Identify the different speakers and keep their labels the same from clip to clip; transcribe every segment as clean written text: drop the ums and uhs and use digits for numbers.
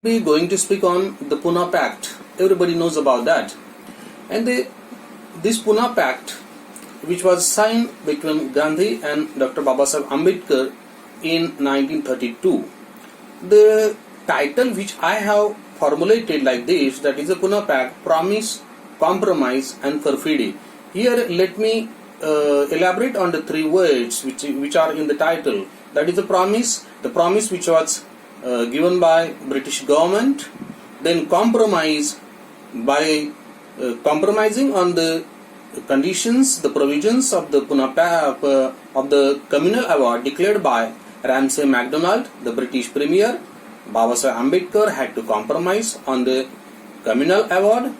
Speaker 1: We going to speak on the Poona Pact. Everybody knows about that. And this Poona Pact, which was signed between Gandhi and Dr. Babasaheb Ambedkar in 1932. The title which I have formulated like this, that is the Poona Pact, Promise, Compromise and Perfidy. Here let me elaborate on the three words which are in the title. That is the promise which was given by British government, then compromise by compromising on the conditions, the provisions of the of the communal award declared by Ramsay MacDonald, the British Premier. Babasaheb Ambedkar had to compromise on the communal award,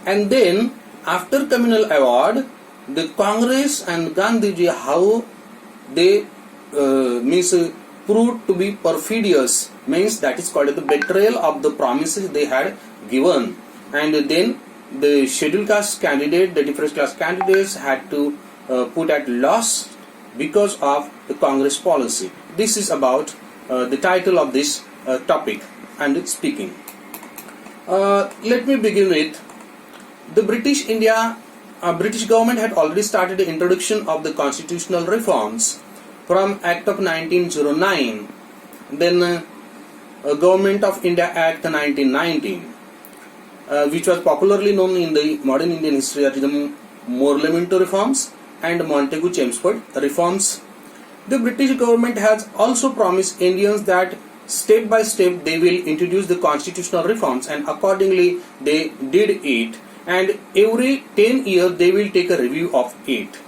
Speaker 1: and then after communal award, the Congress and Gandhiji, how they proved to be perfidious, means that is called the betrayal of the promises they had given. And then the scheduled caste candidate, the different class candidates had to put at loss because of the Congress policy. This is about the title of this topic and speaking. Let me begin with the British government had already started the introduction of the constitutional reforms from Act of 1909, then Government of India Act 1919, which was popularly known in the modern Indian history as the Morlemento reforms and Montagu-Chelmsford reforms. The British government has also promised Indians that step by step they will introduce the constitutional reforms, and accordingly they did it, and every 10 years they will take a review of it.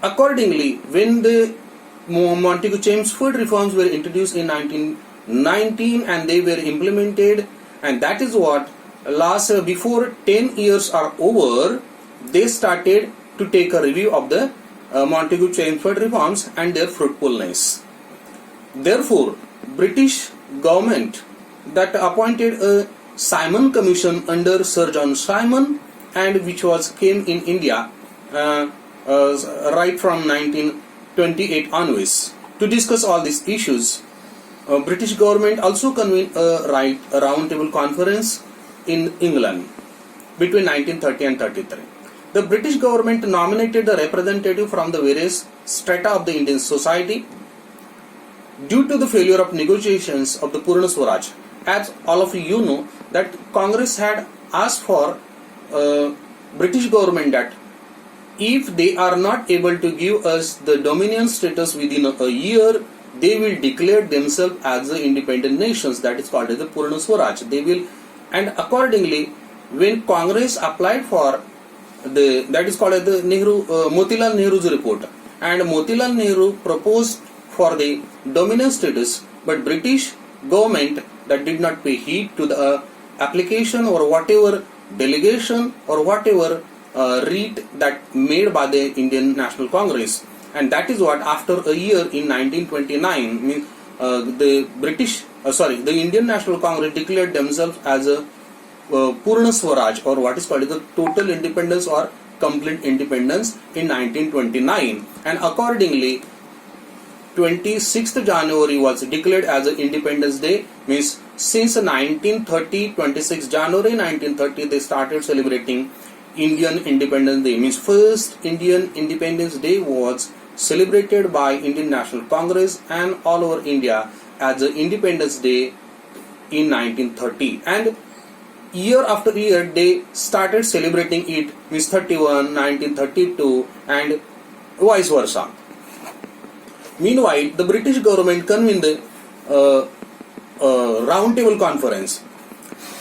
Speaker 1: Accordingly, when the Montagu-Chelmsford reforms were introduced in 1919 and they were implemented, and that is what before 10 years are over, they started to take a review of the Montagu-Chelmsford reforms and their fruitfulness. Therefore, British government that appointed a Simon Commission under Sir John Simon, and which came in India right from 1928 onwards. To discuss all these issues, British government also convened a roundtable conference in England between 1930 and 33. The British government nominated the representative from the various strata of the Indian society. Due to the failure of negotiations of the Purna Swaraj, as all of you know, that Congress had asked for British government that if they are not able to give us the dominion status within a year, they will declare themselves as the independent nations. That is called as the Purna Swaraj. They will, and accordingly, when Congress applied for that is called as the Motilal Nehru's report, and Motilal Nehru proposed for the dominion status, but British government that did not pay heed to the application or whatever delegation or whatever read that made by the Indian National Congress. And that is what after a year in 1929 the Indian National Congress declared themselves as a Purna Swaraj, or what is called the total independence or complete independence in 1929, and accordingly 26th January was declared as an Independence Day. Means since 1930, 26 January 1930, they started celebrating Indian Independence Day. Means first Indian Independence Day was celebrated by Indian National Congress and all over India as an Independence Day in 1930. And year after year they started celebrating it, means 31, 1932 and vice versa. Meanwhile, the British government convened the roundtable conference.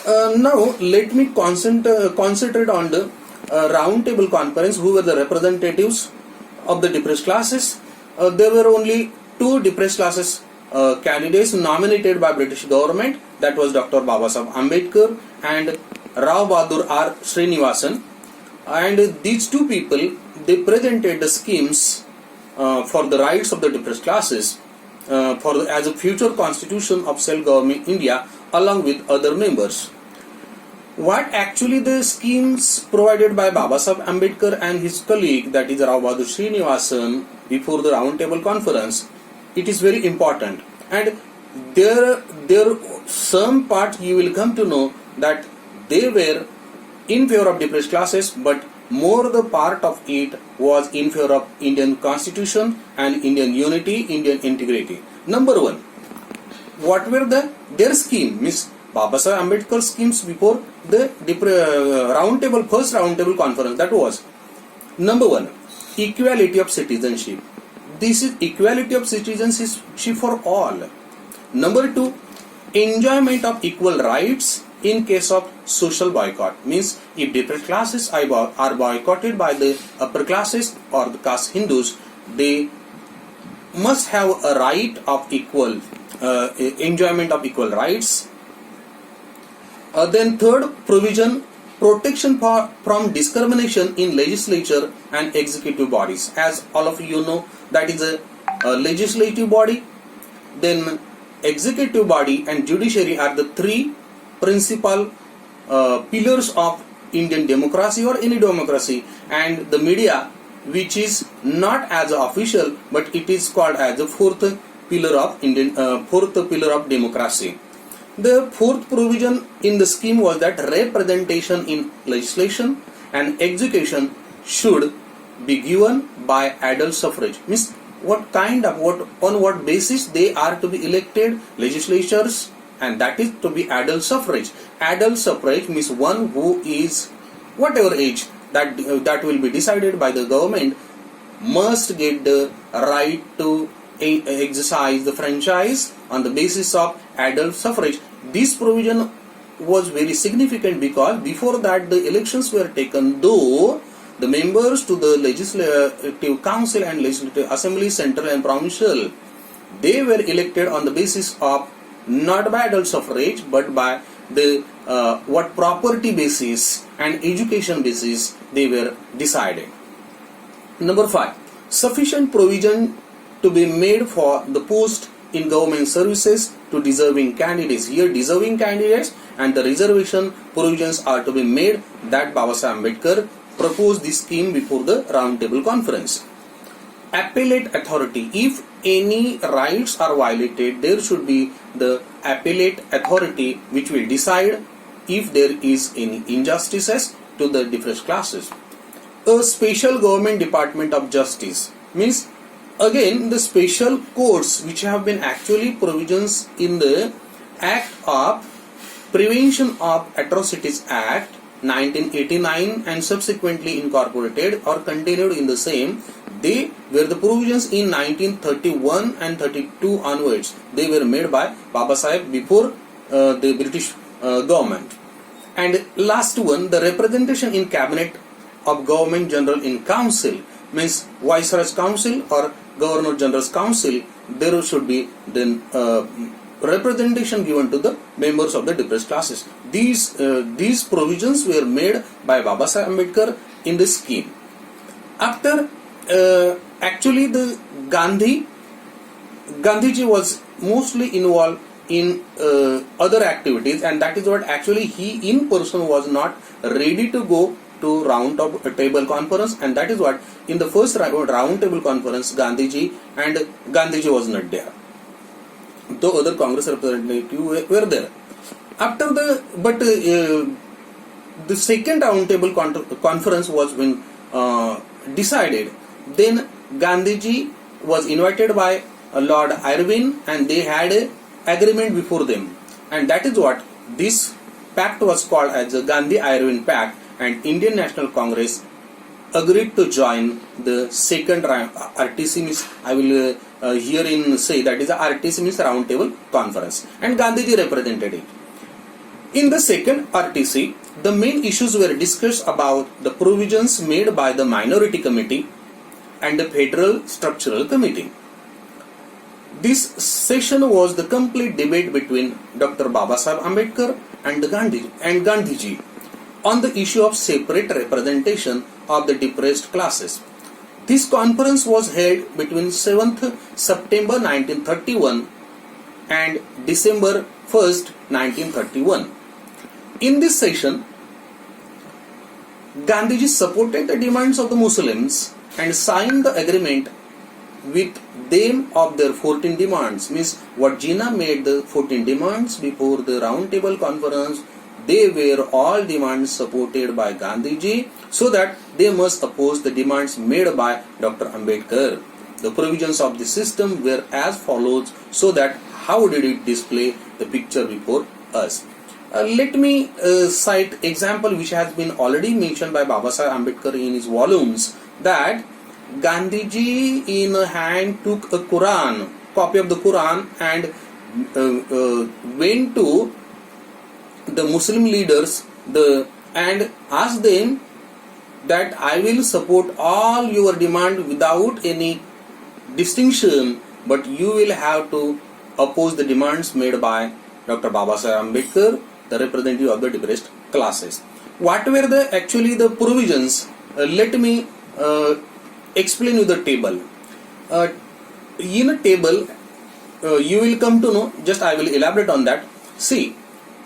Speaker 1: Now, let me concentrate on the roundtable conference. Who were the representatives of the depressed classes? There were only two depressed classes candidates nominated by British government. That was Dr. Babasaheb Ambedkar and Rao Bahadur R. Srinivasan. And these two people, they presented the schemes for the rights of the depressed classes as a future constitution of self-government India, along with other members. What actually the schemes provided by Babasaheb Ambedkar and his colleague, that is Rao Bahadur Srinivasan, before the roundtable conference, it is very important. And there some part you will come to know that they were in favor of depressed classes, but more the part of it was in favor of Indian constitution and Indian unity, Indian integrity. Number one, what were their scheme? Miss Babasaheb Ambedkar schemes before the first roundtable conference. That was number one, equality of citizenship. This is equality of citizenship for all. Number two, enjoyment of equal rights in case of social boycott. Means if different classes are boycotted by the upper classes or the caste Hindus, they must have a right of equal enjoyment of equal rights. Then third provision, protection from discrimination in legislature and executive bodies. As all of you know, that is a legislative body, then executive body and judiciary are the three principal pillars of Indian democracy or any democracy, and the media, which is not as official but it is called as the fourth pillar of democracy. The fourth provision in the scheme was that representation in legislation and execution should be given by adult suffrage. Means on what basis they are to be elected legislatures, and that is to be adult suffrage. Adult suffrage means one who is whatever age that will be decided by the government must get the right to exercise the franchise on the basis of adult suffrage. This provision was very significant because before that the elections were taken, though the members to the legislative council and legislative assembly, central and provincial, they were elected on the basis of not by adult suffrage but by the what property basis and education basis they were decided. Number 5, sufficient provision to be made for the post in government services to deserving candidates. Here deserving candidates and the reservation provisions are to be made. That Babasaheb Ambedkar proposed this scheme before the roundtable conference. Appellate authority. If any rights are violated, there should be the appellate authority which will decide if there is any injustices to the different classes. A special government department of justice means again the special courts which have been actually provisions in the Act of Prevention of Atrocities Act 1989 and subsequently incorporated or continued in the same. They were the provisions in 1931 and 32 onwards. They were made by Babasaheb before the British government. And last one, the representation in cabinet of Government General in Council means Viceroy's Council or Governor General's Council. There should be then representation given to the members of the depressed classes. These provisions were made by Babasaheb Ambedkar in this scheme. After actually the Gandhiji was mostly involved in other activities, and that is what actually he in person was not ready to go to round table conference, and that is what in the first round table conference Gandhiji was not there, though other Congress representatives were there. After the second round table conference was when decided. Then Gandhiji was invited by Lord Irwin and they had an agreement before them, and that is what this pact was called as the Gandhi-Irwin Pact, and Indian National Congress agreed to join the second RTC means I will herein say that is the RTC means round table conference, and Gandhiji represented it. In the second RTC, the main issues were discussed about the provisions made by the Minority Committee and the Federal Structural Committee. This session was the complete debate between Dr. Babasaheb Ambedkar and Gandhiji on the issue of separate representation of the depressed classes. This conference was held between 7th September 1931 and December 1st, 1931. In this session, Gandhiji supported the demands of the Muslims and signed the agreement with them of their 14 demands. Means what Jinnah made the 14 demands before the round table conference, they were all demands supported by Gandhiji, so that they must oppose the demands made by Dr. Ambedkar. The provisions of the system were as follows, so that how did it display the picture before us? Let me cite example which has been already mentioned by Babasaheb Ambedkar in his volumes, that Gandhiji in hand took a Quran, copy of the Quran, and went to the Muslim leaders and asked them that I will support all your demand without any distinction, but you will have to oppose the demands made by Dr. Babasaheb Ambedkar, the representative of the depressed classes. What were the provisions? Let me explain you the table. In a table, you will come to know, just I will elaborate on that. See,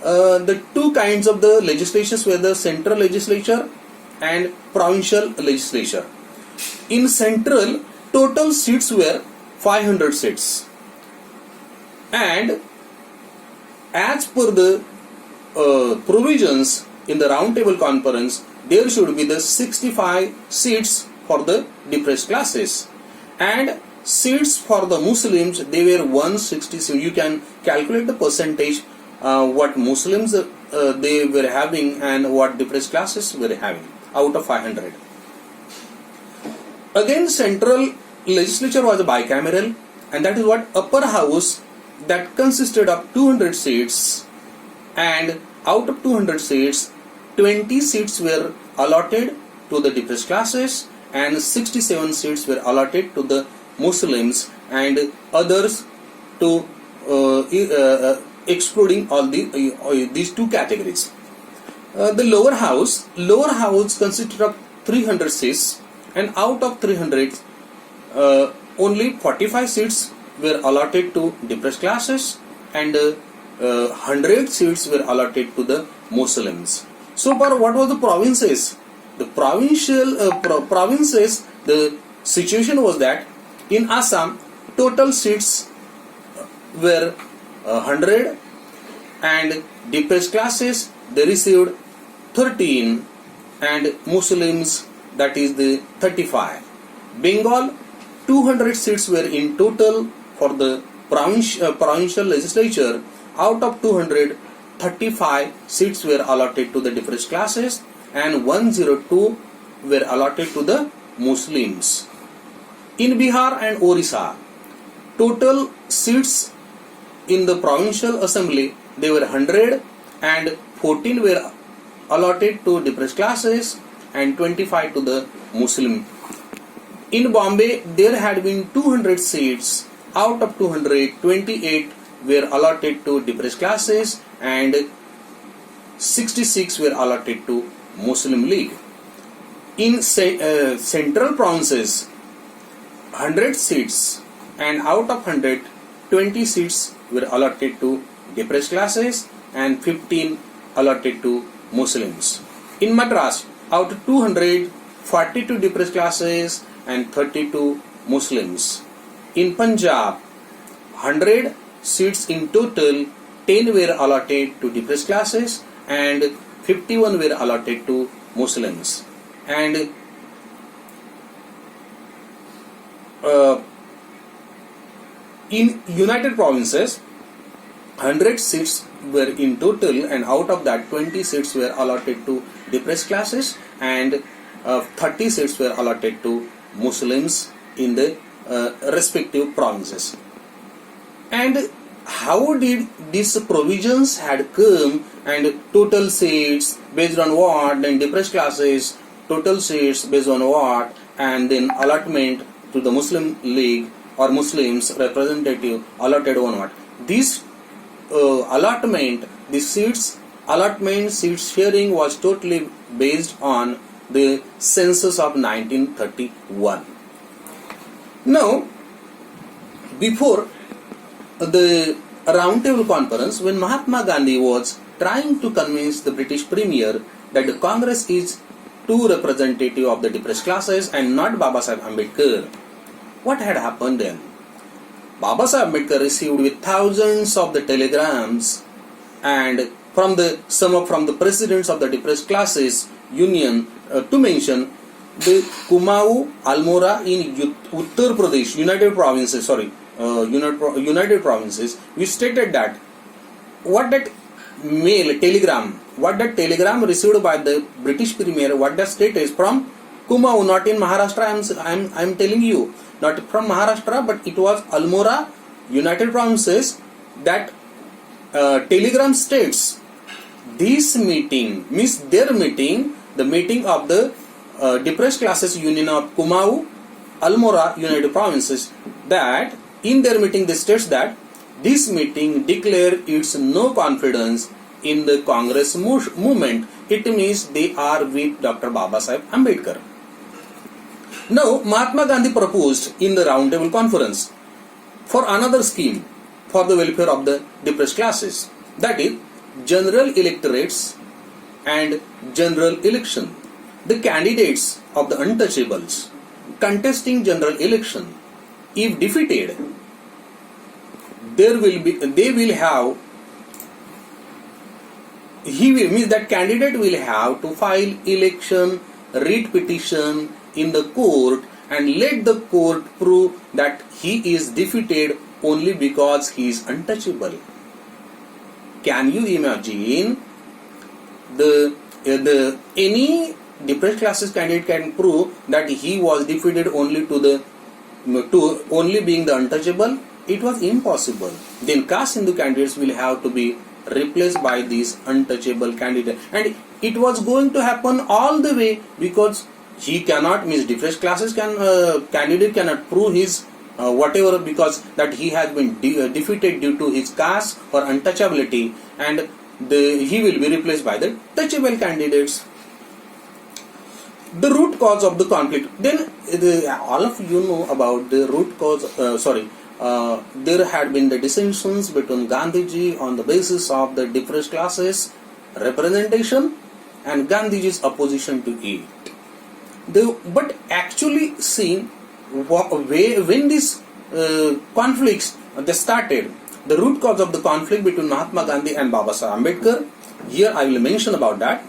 Speaker 1: the two kinds of the legislations were the central legislature and provincial legislature. In central, total seats were 500 seats, and as per the provisions in the round table conference, there should be the 65 seats for the depressed classes, and seats for the Muslims, they were 167. You can calculate the percentage what Muslims they were having and what depressed classes were having out of 500. Again, central legislature was a bicameral, and that is what upper house, that consisted of 200 seats, and out of 200 seats, 20 seats were allotted to the depressed classes and 67 seats were allotted to the Muslims, and others to excluding all these two categories. The lower house consisted of 300 seats, and out of 300, only 45 seats were allotted to depressed classes, and 100 seats were allotted to the Muslims. So far, what was the provinces? The provinces, the situation was that in Assam, total seats were 100, and depressed classes, they received 13, and Muslims, that is the 35. Bengal, 200 seats were in total for the provincial legislature. Out of 200, 35 seats were allotted to the depressed classes and 102 were allotted to the Muslims. In Bihar and Orissa, total seats in the provincial assembly, they were 100, and 14 were allotted to depressed classes and 25 to the Muslim. In Bombay, there had been 200 seats. Out of 200, 28 were allotted to depressed classes and 66 were allotted to Muslim League. In central provinces, 100 seats, and out of 100, 20 seats were allotted to depressed classes and 15 allotted to Muslims. In Madras, out of 200, 42 depressed classes and 32 Muslims. In Punjab, 100 seats in total, 10 were allotted to depressed classes and 51 were allotted to Muslims. And in United Provinces, 100 seats were in total, and out of that 20 seats were allotted to depressed classes and 30 seats were allotted to Muslims in the respective provinces. And how did these provisions had come, and total seats based on what, then depressed classes, total seats based on what, and then allotment to the Muslim League or Muslims representative allotted on what? This allotment, the seats allotment, seats sharing was totally based on the census of 1931. Now, before the roundtable conference, when Mahatma Gandhi was trying to convince the British Premier that the Congress is too representative of the depressed classes and not Babasaheb Ambedkar, What had happened then? Babasaheb Ambedkar received with thousands of the telegrams and from the presidents of the depressed classes union, to mention the Kumaon, Almora in Uttar Pradesh, United Provinces, which stated that what that telegram received by the British Premier, what that state is from Kumaon, not in Maharashtra. I am telling you, not from Maharashtra, but it was Almora, United Provinces. That telegram states this meeting means their meeting, the meeting of the depressed classes union of Kumaon, Almora, United Provinces. That in their meeting they states that this meeting declared its no confidence in the Congress movement. It means they are with Dr. Babasaheb Ambedkar. Now, Mahatma Gandhi proposed in the Roundtable Conference for another scheme for the welfare of the depressed classes, that is, general electorates and general election. The candidates of the untouchables contesting general election, if defeated, that candidate will have to file election writ petition in the court and let the court prove that he is defeated only because he is untouchable. Can you imagine any depressed classes candidate can prove that he was defeated only to only being the untouchable? It was impossible. Then caste Hindu candidates will have to be replaced by these untouchable candidate, and it was going to happen all the way because he cannot, means depressed classes candidate cannot prove his whatever, because that he has been defeated due to his caste or untouchability, and he will be replaced by the touchable candidates. The root cause of the conflict. Then all of you know about the root cause. There had been the dissensions between Gandhiji on the basis of the depressed classes representation and Gandhiji's opposition to it. But actually seeing when these conflicts they started, the root cause of the conflict between Mahatma Gandhi and Babasaheb Ambedkar, here I will mention about that.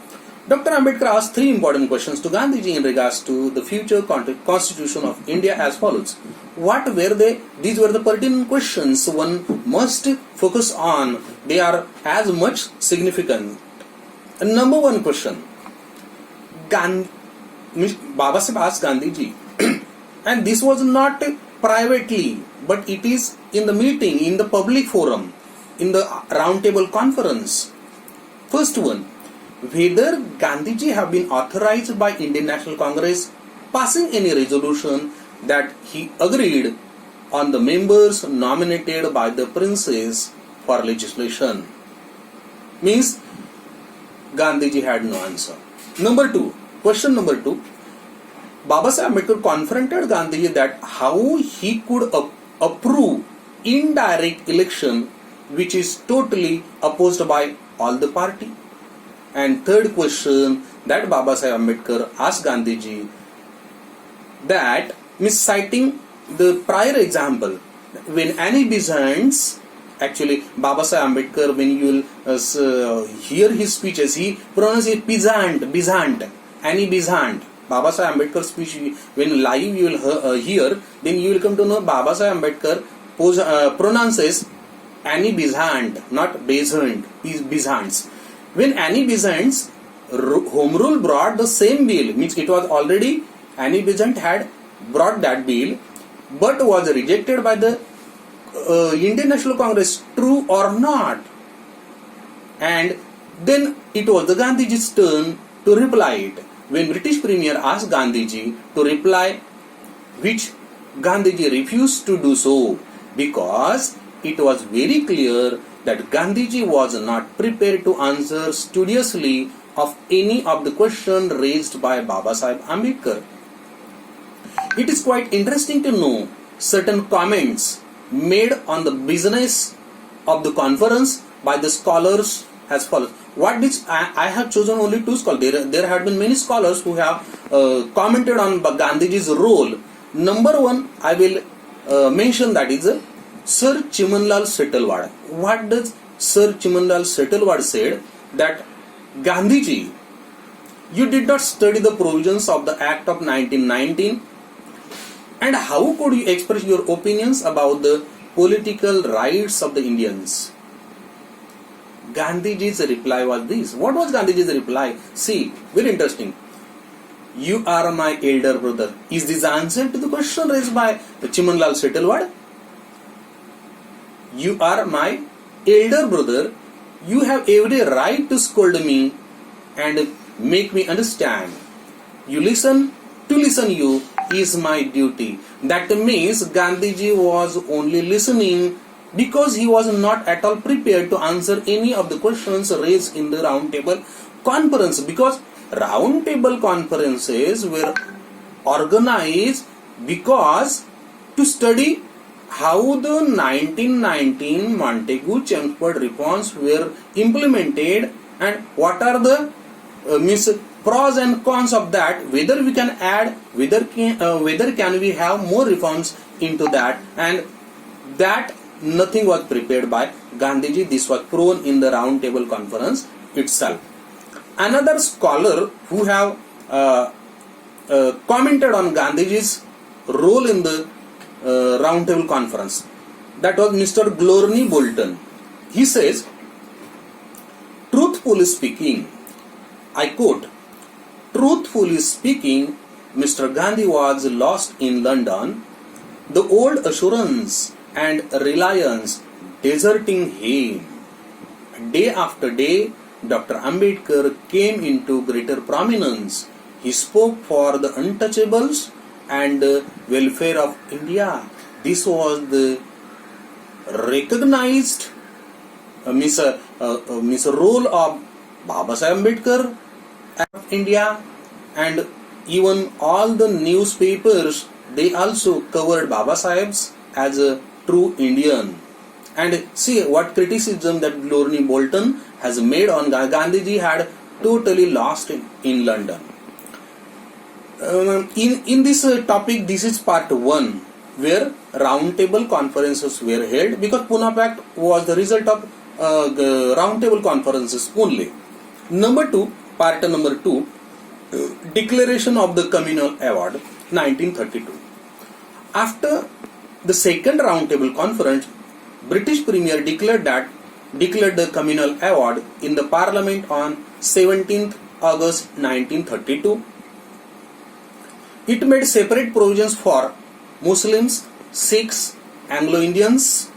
Speaker 1: Dr. Ambedkar asked three important questions to Gandhiji in regards to the future constitution of India as follows. What were they? These were the pertinent questions one must focus on. They are as much significant. Number one question. Babasaheb asked Gandhiji, and this was not privately, but it is in the meeting, in the public forum, in the roundtable conference. First one, whether Gandhiji have been authorized by Indian National Congress passing any resolution that he agreed on the members nominated by the princes for legislation. Means Gandhiji had no answer. Question number two, Babasaheb Ambedkar confronted Gandhiji that how he could approve indirect election which is totally opposed by all the party. And third question that Babasaheb Ambedkar asked Gandhiji, that means citing the prior example, when Annie Besant, actually Babasaheb Ambedkar, when you will hear his speeches, he pronounces it Besant, Annie Besant. Babasaheb Ambedkar speech, when live you will hear, then you will come to know Babasaheb Ambedkar pronounces Annie Besant, not Besant, Besant. When Annie Besant's Home Rule brought the same bill, means it was already Annie Besant had brought that bill, but was rejected by the Indian National Congress, true or not? And then it was the Gandhiji's turn to reply it. When British Premier asked Gandhiji to reply, which Gandhiji refused to do so, because it was very clear that Gandhiji was not prepared to answer studiously of any of the questions raised by Babasaheb Ambedkar. It is quite interesting to know certain comments made on the business of the conference by the scholars as follows. I have chosen only two scholars. There have been many scholars who have commented on Gandhiji's role. Number one, I will mention, that is Sir Chimanlal Setalwad. What does Sir Chimanlal Setalwad said? That Gandhiji, you did not study the provisions of the Act of 1919, and how could you express your opinions about the political rights of the Indians? Gandhiji's reply was this. What was Gandhiji's reply? See, very interesting. You are my elder brother. Is this answer to the question raised by Chimanlal Setalwad? You are my elder brother. You have every right to scold me and make me understand. To listen you is my duty. That means Gandhiji was only listening because he was not at all prepared to answer any of the questions raised in the round table conference, because round table conferences were organized because to study how the 1919 Montagu-Chelmsford reforms were implemented and what are the pros and cons of that, whether we can add, whether can we have more reforms into that, and that nothing was prepared by Gandhiji. This was thrown in the round table conference itself. Another scholar who have commented on Gandhiji's role in the round table conference, that was Mr. Glory Bolton. He says, truthfully speaking, I quote, truthfully speaking, Mr. Gandhi was lost in London, the old assurance and reliance deserting him. Day after day, Dr. Ambedkar came into greater prominence. He spoke for the untouchables and welfare of India. This was the recognized role of Baba Sahib Ambedkar of India, and even all the newspapers, they also covered Baba Sahib's as a true Indian. And see what criticism that Glory Bolton has made on Gandhiji had totally lost in London. In this topic, this is part 1, where round table conferences were held, because Poona Pact was the result of round table conferences only. Part number 2, declaration of the Communal Award 1932. After the second round table conference, British Premier declared the Communal Award in the Parliament on 17th August 1932. It made separate provisions for Muslims, Sikhs, Anglo-Indians,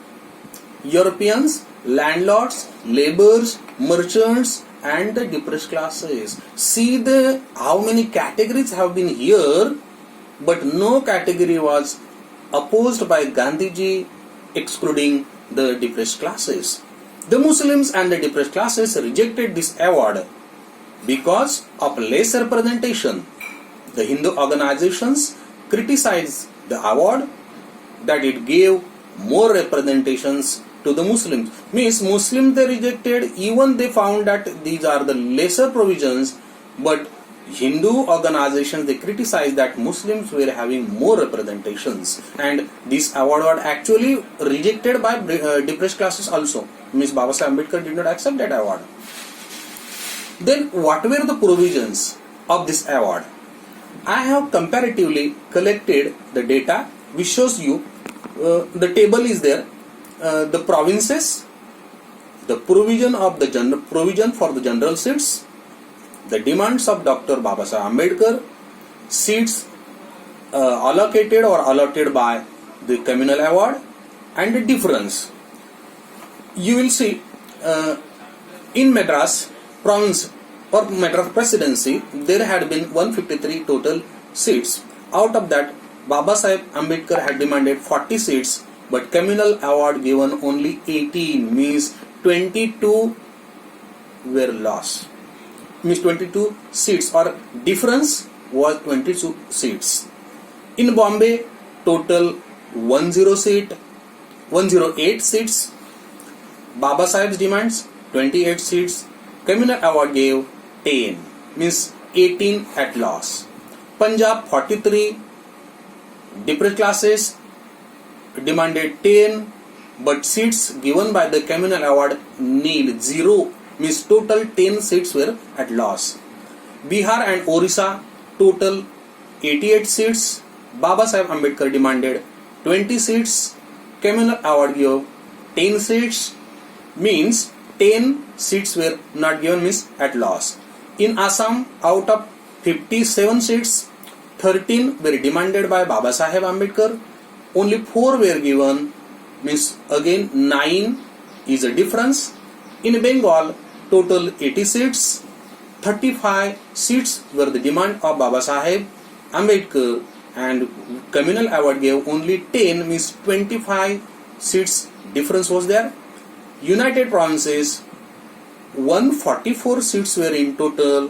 Speaker 1: Europeans, landlords, laborers, merchants, and the depressed classes. See how many categories have been here, but no category was opposed by Gandhiji, excluding the depressed classes. The Muslims and the depressed classes rejected this award because of less representation. The Hindu organizations criticized the award that it gave more representations to the Muslims. Means Muslims they rejected, even they found that these are the lesser provisions, but Hindu organizations they criticized that Muslims were having more representations, and this award was actually rejected by depressed classes also. Means Baba Sahib Ambedkar did not accept that award. Then what were the provisions of this award? I have comparatively collected the data which shows you the table is there. The provinces, the provision of the provision for the general seats, the demands of Dr. Baba Sahib Ambedkar, seats allocated or allotted by the Communal Award, and the difference. You will see in Madras province or Madras Presidency, there had been 153 total seats. Out of that, Baba Sahib Ambedkar had demanded 40 seats, but Communal Award given only 18, means 22 were lost. Means 22 seats, or difference was 22 seats. In Bombay, total 108 seats. Baba Sahib's demands 28 seats. Communal Award gave 10, means 18 at loss. Punjab 43, depressed classes demanded 10, but seats given by the communal award nil, 0, means total 10 seats were at loss. Bihar and Orissa total 88 seats. Baba Saheb Ambedkar demanded 20 seats. Communal award gave 10 seats, means 10 seats were not given, means at loss. In Assam, out of 57 seats, 13 were demanded by Baba Saheb Ambedkar. Only 4 were given, means again 9 is a difference. In Bengal, total 80 seats, 35 seats were the demand of Baba Saheb Ambedkar, and communal award gave only 10, means 25 seats difference was there. United Provinces, 144 seats were in total,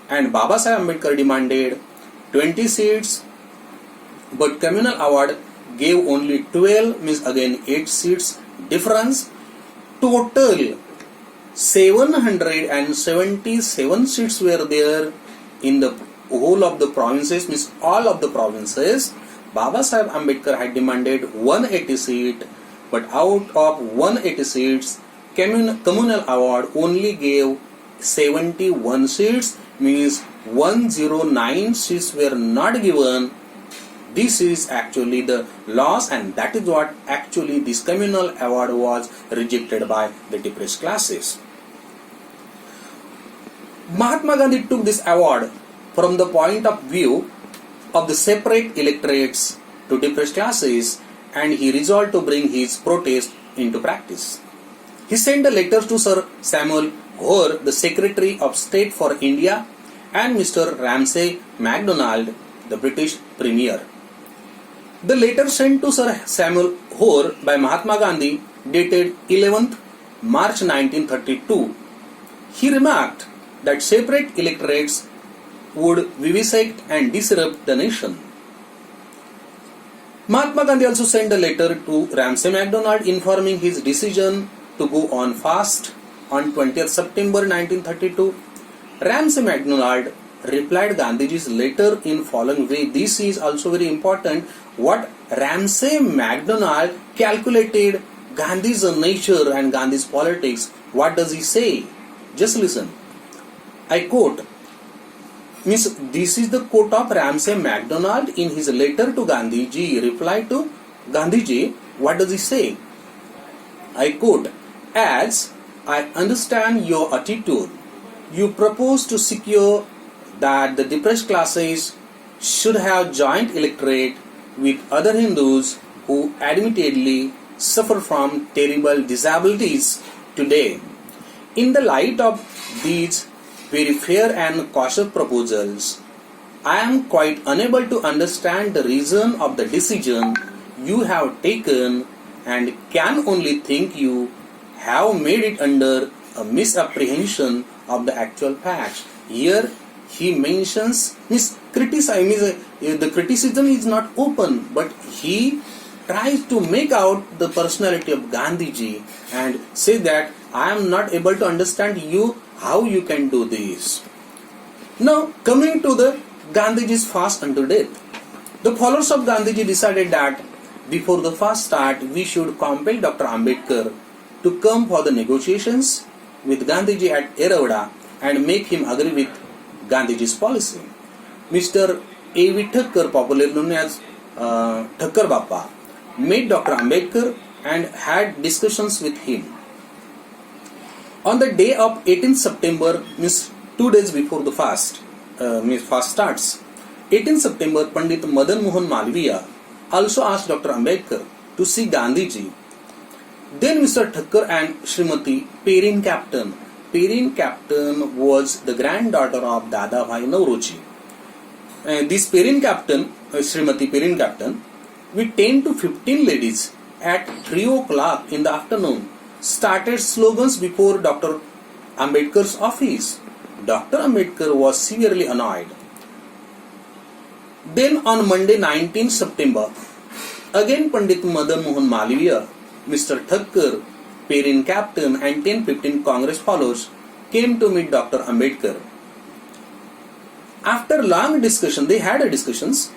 Speaker 1: and Baba Saheb Ambedkar demanded 20 seats, but communal award gave only 12, means again 8 seats difference. Total 777 seats were there in the whole of the provinces, means all of the provinces. Baba Saheb Ambedkar had demanded 180 seats, but out of 180 seats, communal award only gave 71 seats, means 109 seats were not given. This is actually the loss, and that is what actually this communal award was rejected by the depressed classes. Mahatma Gandhi took this award from the point of view of the separate electorates to depressed classes, and he resolved to bring his protest into practice. He sent a letter to Sir Samuel Hoare, the Secretary of State for India, and Mr. Ramsay MacDonald, the British Premier. The letter sent to Sir Samuel Hoare by Mahatma Gandhi, dated 11th March 1932, he remarked that separate electorates would vivisect and disrupt the nation. Mahatma Gandhi also sent a letter to Ramsay MacDonald informing his decision to go on fast on 20th September 1932. Ramsay MacDonald replied Gandhiji's letter in following way. This is also very important. What Ramsay MacDonald calculated Gandhi's nature and Gandhi's politics. What does he say? Just listen. I quote. Means this is the quote of Ramsay MacDonald in his letter to Gandhiji. Reply to Gandhiji. What does he say? I quote. As I understand your attitude, you propose to secure that the depressed classes should have joint electorate with other Hindus who admittedly suffer from terrible disabilities today. In the light of these very fair and cautious proposals, I am quite unable to understand the reason of the decision you have taken, and can only think you have made it under a misapprehension of the actual facts. Here he mentions the criticism is not open, but he tries to make out the personality of Gandhiji and say that I am not able to understand you, how you can do this. Now coming to the Gandhiji's fast unto death. The followers of Gandhiji decided that before the fast start, we should compel Dr. Ambedkar to come for the negotiations with Gandhiji at Eravada and make him agree with Gandhiji's policy. Mr. A.V. Thakkar, popularly known as Thakkar Bappa, met Dr. Ambedkar and had discussions with him. On the day of 18th September, means 2 days before the fast starts, 18th September, Pandit Madan Mohan Malviya also asked Dr. Ambedkar to see Gandhiji. Then Mr. Thakkar and Srimati Perin Captain was the granddaughter of Dada Bhai Nauroji. This Perin Captain, Srimati Perin Captain, with 10 to 15 ladies at 3 o'clock in the afternoon, started slogans before Dr. Ambedkar's office. Dr. Ambedkar was severely annoyed. Then on Monday 19th September, again Pandit Madan Mohan Malviya, Mr. Thakkar, Perin Captain and 10-15 Congress followers came to meet Dr. Ambedkar. After long discussion, they had discussions.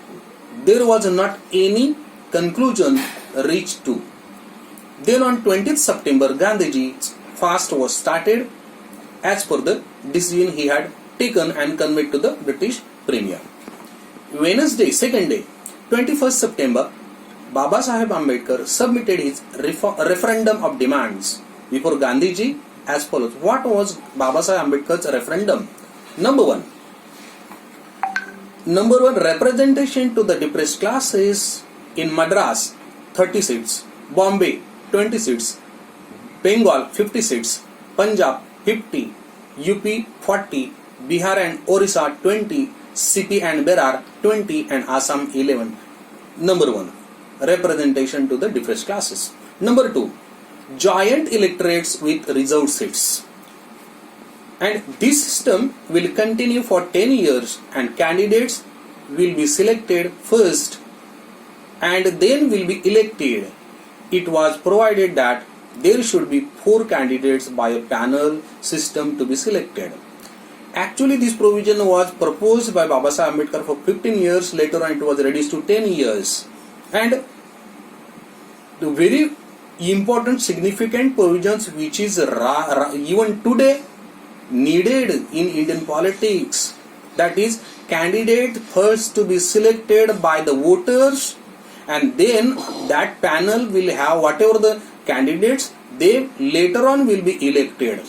Speaker 1: There was not any conclusion reached to. Then on 20th September, Gandhiji's fast was started as per the decision he had taken and conveyed to the British Premier. Wednesday, second day, 21st September, Baba Saheb Ambedkar submitted his referendum of demands before Gandhiji as follows. What was Baba Saheb Ambedkar's referendum? Number one, representation to the depressed classes in Madras 30 seats, Bombay 20 seats, Bengal 50 seats, Punjab 50, UP 40, Bihar and Orissa 20, CP and Berar 20 and Assam 11. Number one, representation to the depressed classes. Number two, joint electorates with reserved seats. And this system will continue for 10 years and candidates will be selected first and then will be elected. It was provided that there should be 4 candidates by a panel system to be selected. Actually, this provision was proposed by Baba Saheb Ambedkar for 15 years. Later on, it was reduced to 10 years. And the very important, significant provisions which is even today needed in Indian politics, that is, candidate first to be selected by the voters and then that panel will have whatever the candidates, they later on will be elected.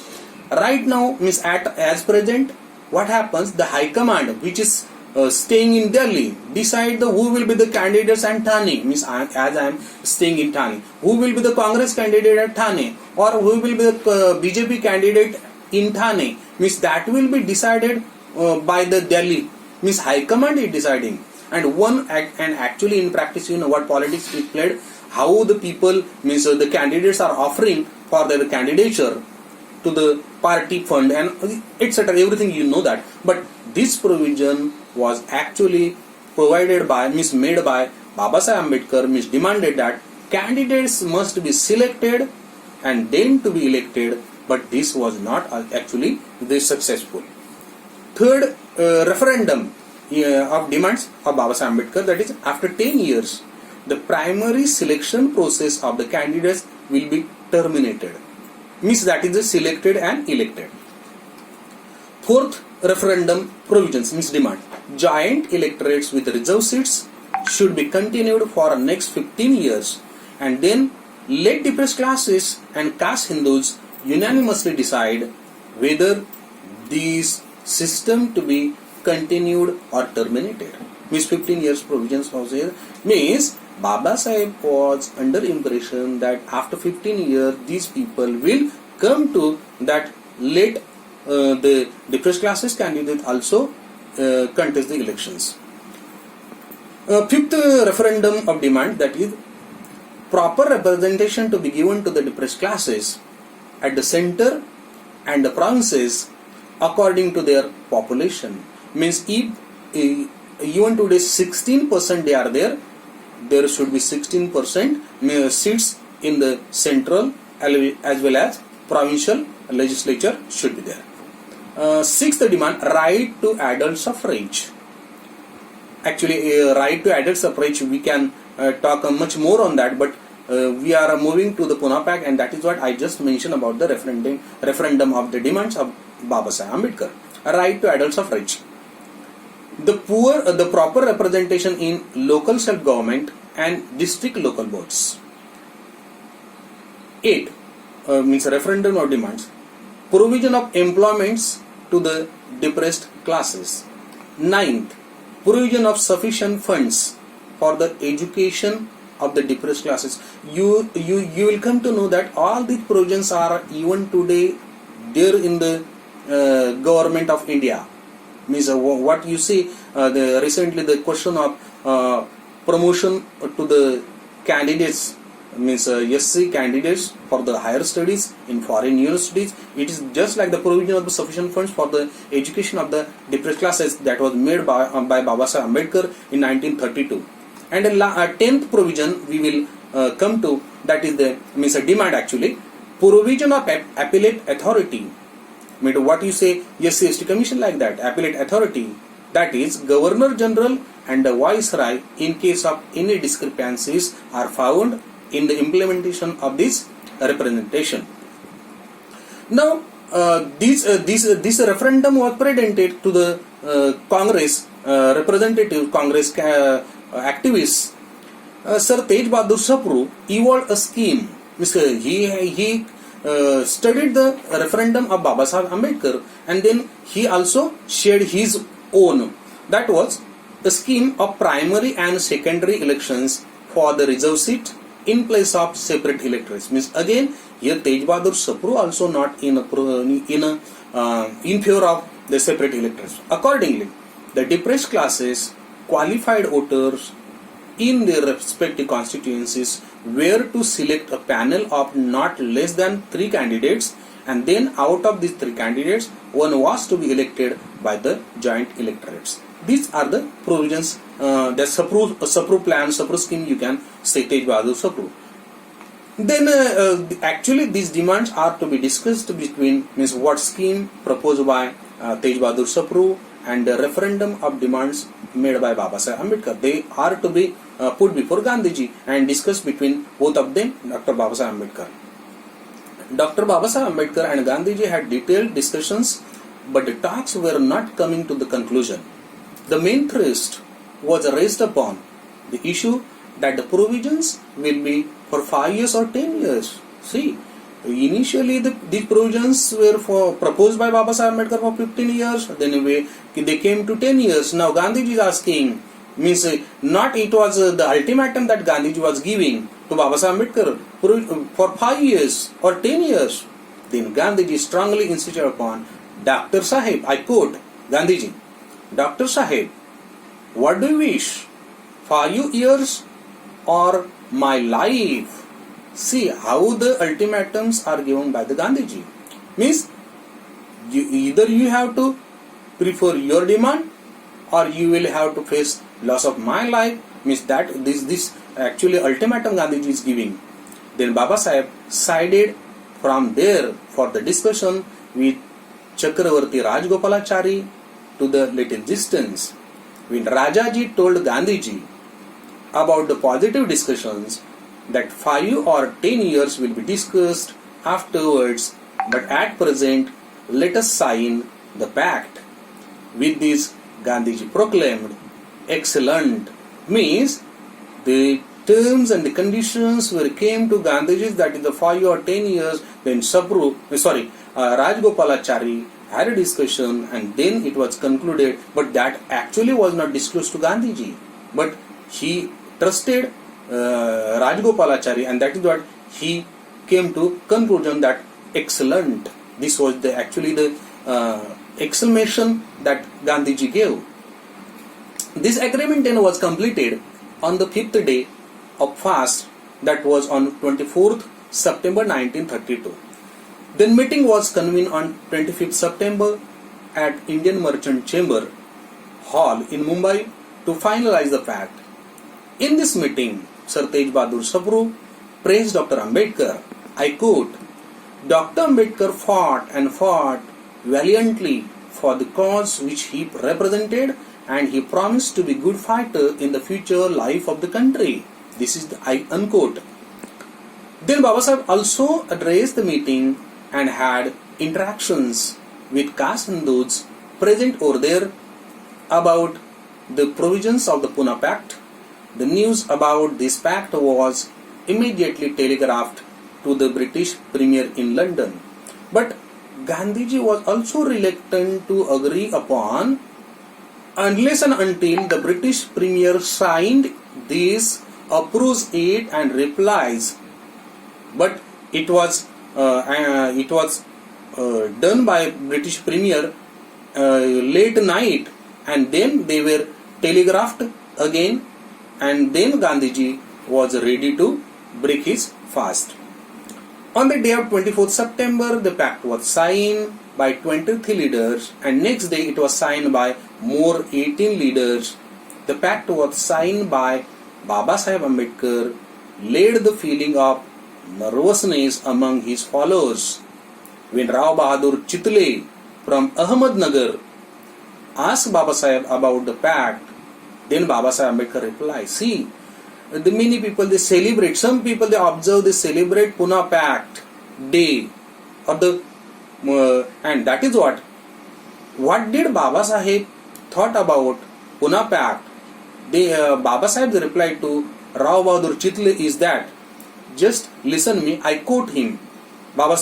Speaker 1: Right now, as present, what happens? The High Command, which is staying in Delhi, decide who will be the candidates and Thane. As I am staying in Thane, who will be the Congress candidate at Thane, or who will be the BJP candidate in Thane. That will be decided by the Delhi. High Command is deciding. And actually in practice, you know what politics is played, how the people, the candidates are offering for their candidature to the party fund and etc. Everything you know that. But this provision was actually provided by, made by Baba Saheb Ambedkar, demanded that candidates must be selected and then to be elected, but this was not actually this successful. Third, referendum of demands of Baba Saheb Ambedkar, that is, after 10 years, the primary selection process of the candidates will be terminated. That is the selected and elected. Fourth, referendum provisions demand joint electorates with reserved seats should be continued for the next 15 years and then let depressed classes and caste Hindus unanimously decide whether these system to be continued or terminated. 15 years provisions was here. Baba Saheb was under impression that after 15 years these people will come to that let the depressed classes candidate also contest the elections. Fifth, referendum of demand, that is proper representation to be given to the depressed classes at the center and the provinces according to their population. If even today 16% they are there, there should be 16% seats in the central as well as provincial legislature should be there. Sixth demand, right to adult suffrage. Actually, right to adult suffrage, we can talk much more on that, but we are moving to the Poona Pact, and that is what I just mentioned about the referendum of the demands of Baba Saheb Ambedkar. Right to adult suffrage. The proper representation in local self-government and district local boards. 8. Referendum of demands. Provision of employments to the depressed classes. 9th, provision of sufficient funds for the education of the depressed classes. You will come to know that all these provisions are even today there in the government of India. What you see, recently the question of promotion to the candidates, SC candidates for the higher studies in foreign universities, it is just like the provision of the sufficient funds for the education of the depressed classes that was made by Baba Saheb Ambedkar in 1932. And a 10th provision we will come to, that is the demand actually, provision of appellate authority. What you say, SC/ST commission like that, appellate authority, that is Governor General and the viceroy in case of any discrepancies are found in the implementation of this representation. Now, this referendum was presented to the Congress representative Congress activists. Sir Tej Bahadur Sapru evolved a scheme. He studied the referendum of Baba Sahib Ambedkar, and then he also shared his own. That was a scheme of primary and secondary elections for the reserve seat in place of separate electorates. Means again here Tej Bahadur Sapru also not in favor of the separate electorates. Accordingly, the depressed classes, qualified voters in their respective constituencies were to select a panel of not less than 3 candidates, and then out of these 3 candidates, one was to be elected by the joint electorates. These are the provisions, the Sapru plan, Sapru scheme, you can say Tej Bahadur Sapru. Then actually these demands are to be discussed between, means what scheme proposed by Tej Bahadur Sapru and the referendum of demands made by Baba Sahib Ambedkar. They are to be put before Gandhiji and discussed between both of them, Dr. Baba Sahib Ambedkar. Dr. Baba Sahib Ambedkar and Gandhiji had detailed discussions, but the talks were not coming to the conclusion. The main thrust was raised upon the issue that the provisions will be for 5 years or 10 years. See, initially these provisions were proposed by Baba Sahib Ambedkar for 15 years, then they came to 10 years. Now Gandhiji is asking, means not it was the ultimatum that Gandhiji was giving to Baba Sahib Ambedkar for 5 years or 10 years. Then Gandhiji strongly insisted upon, Dr. Sahib, I quote Gandhiji, Dr. Sahib, what do you wish? 5 years or my life? See how the ultimatums are given by the Gandhiji. Means either you have to prefer your demand or you will have to face loss of my life. Means that this actually ultimatum Gandhiji is giving. Then Baba Sahib sided from there for the discussion with Chakravarti Rajgopalachari to the little distance. When Rajaji told Gandhiji about the positive discussions that 5 or 10 years will be discussed afterwards, but at present let us sign the pact. With this, Gandhiji proclaimed, excellent. Means the terms and the conditions were came to Gandhiji, that is the 5 or 10 years, then Rajgopalachari had a discussion and then it was concluded, but that actually was not disclosed to Gandhiji, but he trusted Rajgopalachari, and that is what he came to conclusion that excellent. This was the exclamation that Gandhiji gave. This agreement then was completed on the 5th day of fast, that was on 24th September 1932. Then meeting was convened on 25th September at Indian Merchant Chamber Hall in Mumbai to finalize the pact. In this meeting, Sir Tej Bahadur Sapru praised Dr. Ambedkar. I quote, Dr. Ambedkar fought and fought valiantly for the cause which he represented, and he promised to be a good fighter in the future life of the country. This is I unquote. Then Baba Sahib also addressed the meeting and had interactions with caste Hindus present over there about the provisions of the Poona Pact. The news about this pact was immediately telegraphed to the British Premier in London. But Gandhiji was also reluctant to agree upon unless and until the British Premier signed this, approves it and replies. But it was done by British Premier late night, and then they were telegraphed again, and then Gandhiji was ready to break his fast. On the day of 24th September, the pact was signed by 23 leaders, and next day it was signed by more 18 leaders. The pact was signed by Baba Sahib Ambedkar, laid the feeling of nervousness among his followers. When Rao Bahadur Chitle from Ahmednagar asked Baba Sahib about the pact, Then Baba Sahib Ambedkar replied, see, the many people they celebrate, some people they observe, they celebrate Poona Pact Day, or the and that is what did Baba Sahib thought about Poona Pact? Baba Sahib replied to Rao Bahadur Chitle is that, just listen me, I quote him. Baba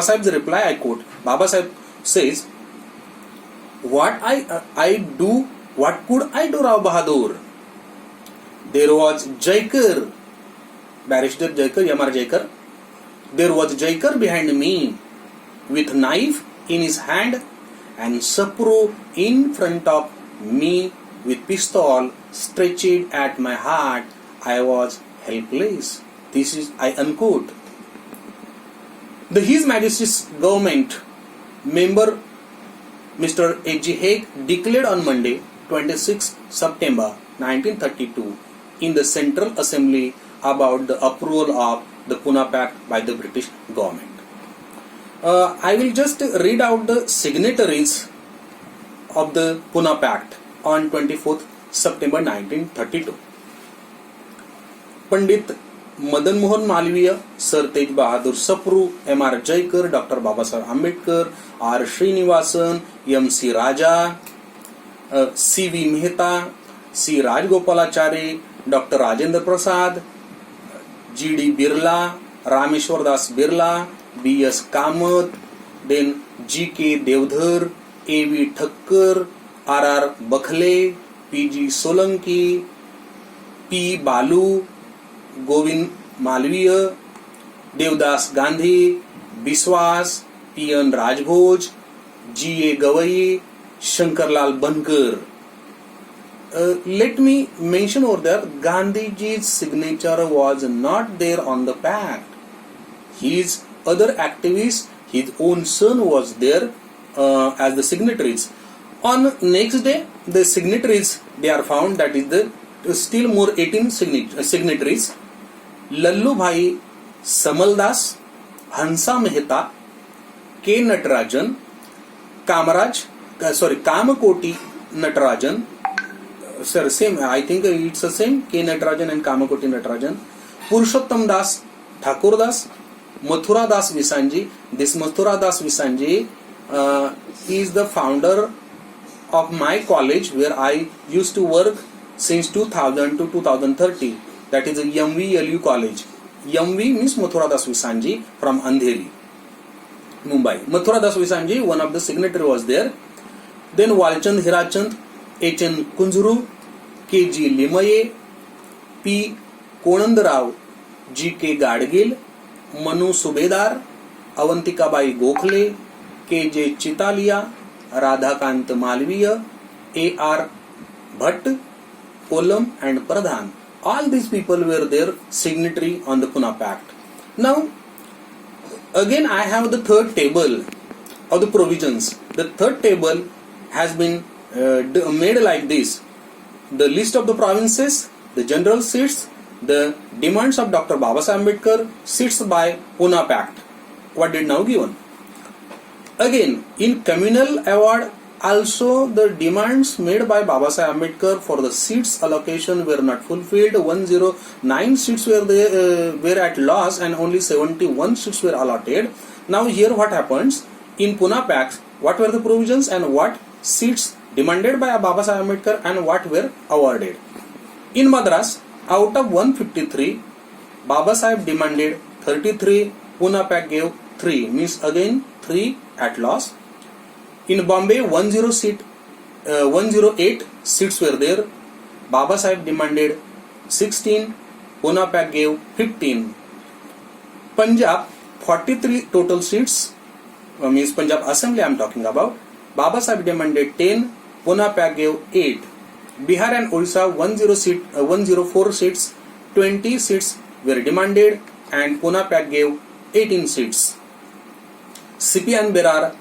Speaker 1: Sahib's reply, I quote. Baba Sahib says, what could I do, Rao Bahadur? There was Jaikar, Barrister Jaikar, Yamar Jaikar. There was Jaikar behind me with knife in his hand and Sapro in front of me with pistol stretched at my heart. I was helpless. This is, I unquote. The His Majesty's government member Mr. H.G. Haig declared on Monday 26 September 1932 in the Central Assembly about the approval of the Poona Pact by the British government. I will just read out the signatories of the Poona Pact on 24th September 1932. Pandit Madan Mohan Malviya, Sir Tej Bahadur Sapru, M.R. Jaikar, Dr. Babasaheb Ambedkar, R. Srinivasan, M.C. Raja, C.V. Mehta, C. Rajgopalachari, Dr. Rajendra Prasad, G.D. Birla, Rameshwar Das Birla, B.S. Kamath, then G.K. Devdhar, A.V. Thakkar, R.R. Bakhale, P.G. Solanki, P. Balu, Govind Malviya, Devdas Gandhi, Biswas, P.N. Rajbhoj, G.A. Gawai, Shankarlal Bankar. Let me mention over there, Gandhiji's signature was not there on the pact. His other activists, his own son was there as the signatories. On next day, the signatories they are found, that is the still more 18 signatories. Lallu Bhai Samaldas, Hansa Mehta, K. Natarajan, Kamakoti Natarajan, sir, same, I think it's the same, K. Natarajan and Kamakoti Natarajan, Purushottam Das, Thakur Das, Mathura Das Visanji. This Mathura Das Visanji is the founder of my college where I used to work since 2000 to 2030. That is a MVLU college. MV means Mathura Das Visanji from Andheri, Mumbai. Mathura Das Visanji, one of the signatory was there. Then Walchand Hirachand, H.N. Kunjuru, K.G. Limaye, P. Konandarao, G.K. Gadgil, Manu Subedar, Avantikabai Gokhale, K.J. Chitalia, Radhakant Malviya, A.R. Bhatt, Kolam and Pradhan. All these people were their signatory on the Poona Pact. Now, again I have the third table of the provisions. The third table has been made like this. The list of the provinces, the general seats, the demands of Dr. Babasaheb Ambedkar, seats by Poona Pact. What did now given? Again, in communal award, also the demands made by Babasaheb Ambedkar for the seats allocation were not fulfilled. 109 seats were at loss and only 71 seats were allotted. Now here what happens? In Poona Pact, what were the provisions and what seats demanded by Babasaheb Ambedkar and what were awarded? In Madras, out of 153, Babasaheb demanded 33, Poona Pact gave 3, means again 3 at loss. In Bombay, 108 seats were there. Babasaheb demanded 16, Poona Pact gave 15. Punjab, 43 total seats, means Punjab Assembly I am talking about. Babasaheb demanded 10, Poona Pact gave 8. Bihar and Odisha, 104 seats, 20 seats were demanded and Poona Pact gave 18 seats. CP and Berar,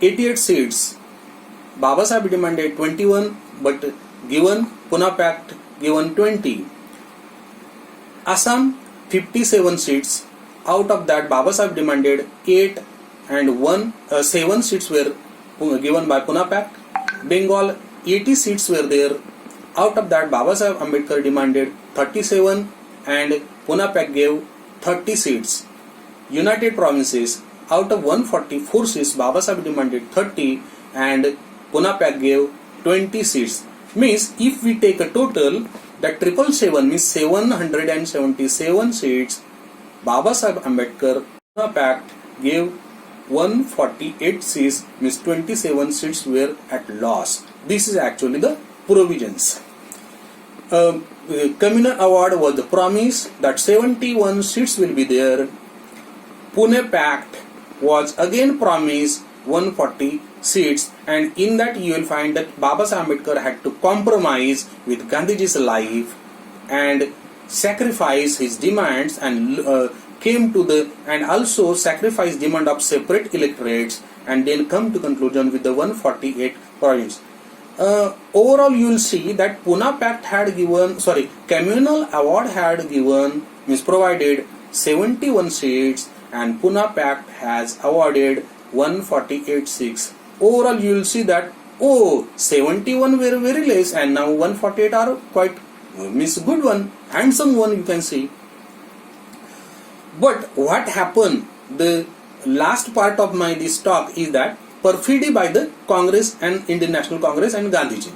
Speaker 1: 88 seats. Babasaheb demanded 21 but given Poona Pact given 20. Assam, 57 seats. Out of that, Babasaheb demanded 8 and 7 seats were given by Poona Pact. Bengal, 80 seats were there. Out of that, Babasaheb Ambedkar demanded 37 and Poona Pact gave 30 seats. United Provinces, out of 144 seats, Babasaheb demanded 30 and Poona Pact gave 20 seats. Means if we take a total, that 777 means 777 seats. Babasaheb Ambedkar, Poona Pact gave 148 seats, means 27 seats were at loss. This is actually the provisions. Communal award was the promise that 71 seats will be there. Pune Pact was again promised 140 seats, and in that you will find that Babasaheb Ambedkar had to compromise with Gandhiji's life and sacrifice his demands and came to the and also sacrifice demand of separate electorates and then come to conclusion with the 148 province. Overall you will see that Poona Pact had given, communal award had given, means provided 71 seats, and Poona Pact has awarded 148 seats. Overall you will see that 71 were very less and now 148 are quite means good one, handsome one you can see. But what happened, the last part of my this talk is that perfidy by the Congress and Indian National Congress and Gandhiji.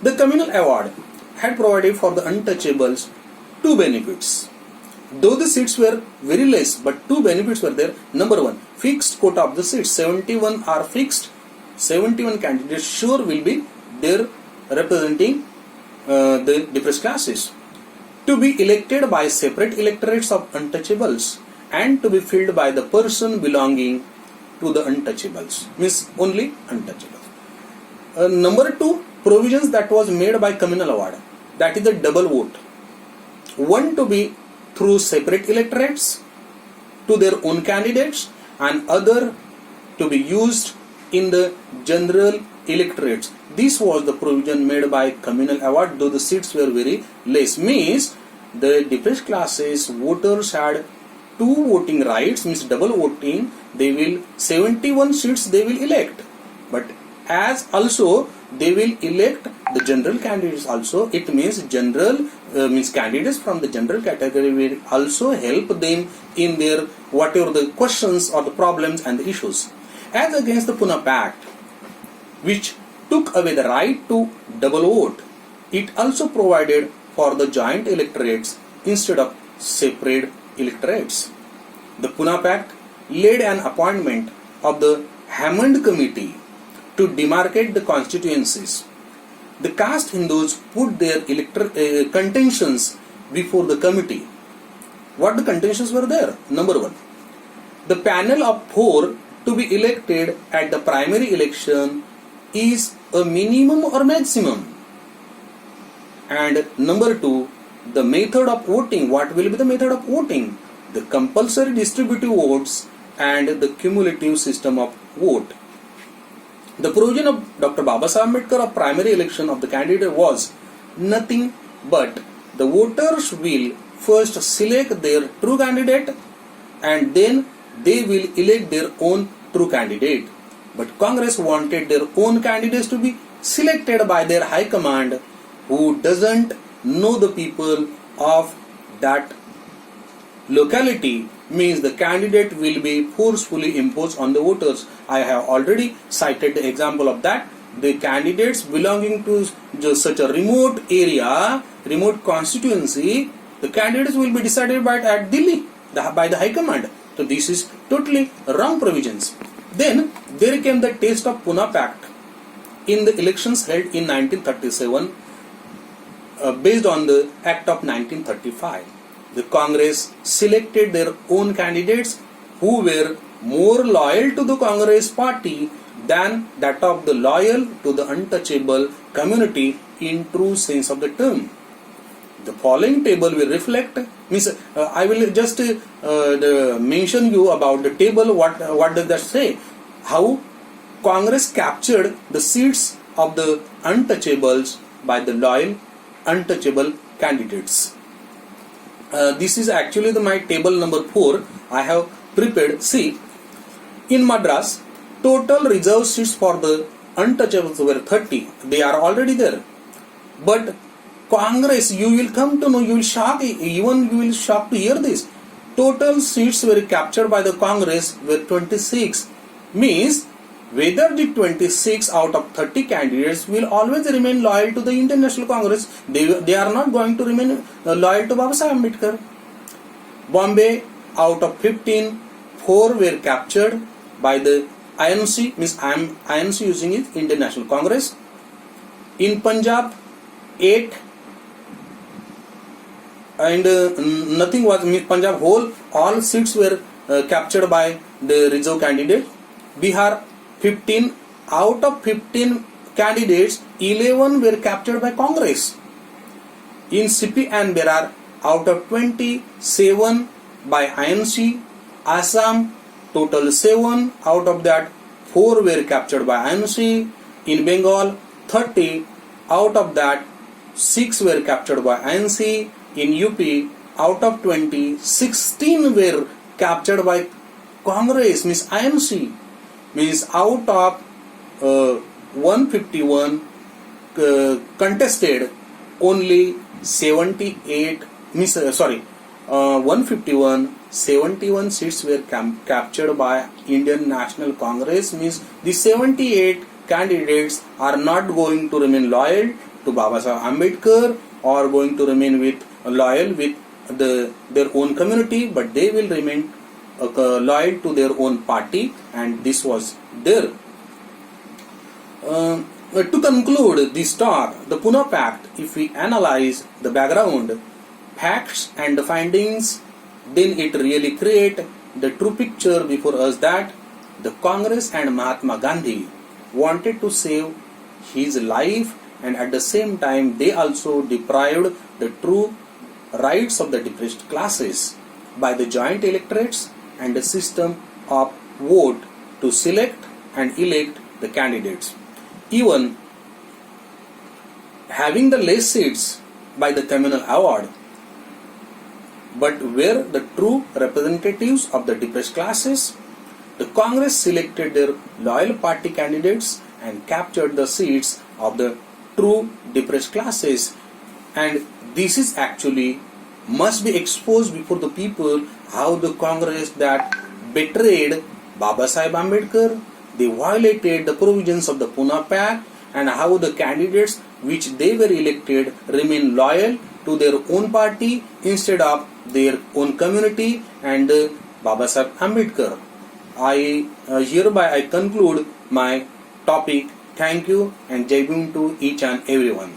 Speaker 1: The communal award had provided for the untouchables two benefits. Though the seats were very less, but two benefits were there. Number one, fixed quota of the seats. 71 are fixed. 71 candidates sure will be there representing the depressed classes. To be elected by separate electorates of untouchables and to be filled by the person belonging to the untouchables, means only untouchables. Number two, provisions that was made by communal award, that is the double vote. One to be through separate electorates to their own candidates and other to be used in the general electorates. This was the provision made by communal award, though the seats were very less. Means the depressed classes voters had two voting rights, means double voting. They will 71 seats they will elect, but as also they will elect the general candidates also. It means general means candidates from the general category will also help them in their whatever the questions or the problems and the issues. As against the Poona Pact, which took away the right to double vote, it also provided for the joint electorates instead of separate electorates. The Poona Pact laid an appointment of the Hammond Committee to demarcate the constituencies. The caste Hindus put their contentions before the committee. What the contentions were there? Number one, the panel of 4 to be elected at the primary election is a minimum or maximum. And number 2, the method of voting. What will be the method of voting? The compulsory distributive votes and the cumulative system of vote. The provision of Dr. Babasaheb Ambedkar of primary election of the candidate was nothing but the voters will first select their true candidate and then they will elect their own true candidate. But Congress wanted their own candidates to be selected by their high command who doesn't know the people of that locality, means the candidate will be forcefully imposed on the voters. I have already cited the example of that. The candidates belonging to just such a remote area, remote constituency, the candidates will be decided by at Delhi by the High Command. So this is totally wrong provisions. Then there came the taste of Poona Pact in the elections held in 1937 based on the Act of 1935. The Congress selected their own candidates who were more loyal to the Congress party than that of the loyal to the untouchable community in true sense of the term. The following table will reflect, I will just mention you about the table. What does that say? How Congress captured the seats of the untouchables by the loyal untouchable candidates. This is actually my table number 4 I have prepared. See, in Madras, total reserved seats for the untouchables were 30. They are already there. But Congress, you will come to know, you will shock, even you will shock to hear this. Total seats were captured by the Congress were 26. Means whether the 26 out of 30 candidates will always remain loyal to the Indian National Congress. They are not going to remain loyal to Baba Sahib Ambedkar. Bombay, out of 15, 4 were captured by the INC, means INC using it, Indian National Congress. In Punjab, 8 and nothing was, Punjab whole, all seats were captured by the reserve candidate. Bihar, 15, out of 15 candidates, 11 were captured by Congress. In CP and Berar, out of 27 by INC. Assam, total 7, out of that 4 were captured by INC. In Bengal, 30, out of that 6 were captured by INC. In UP, out of 20, 16 were captured by Congress, means INC. Means out of 151 contested, only 78, 151, 71 seats were captured by Indian National Congress. Means the 78 candidates are not going to remain loyal to Baba Sahib Ambedkar or going to remain loyal with their own community, but they will remain loyal to their own party, and this was there. To conclude this talk, the Poona Pact, if we analyze the background, facts and the findings, then it really create the true picture before us that the Congress and Mahatma Gandhi wanted to save his life, and at the same time they also deprived the true rights of the depressed classes by the joint electorates and the system of vote to select and elect the candidates. Even having the less seats by the communal award, but were the true representatives of the depressed classes, the Congress selected their loyal party candidates and captured the seats of the true depressed classes. And this is actually must be exposed before the people how the Congress that betrayed Baba Sahib Ambedkar, they violated the provisions of the Poona Pact, and how the candidates which they were elected remain loyal to their own party instead of their own community and Baba Sahib Ambedkar. Hereby I conclude my topic. Thank you and Jai Bhim to each and everyone.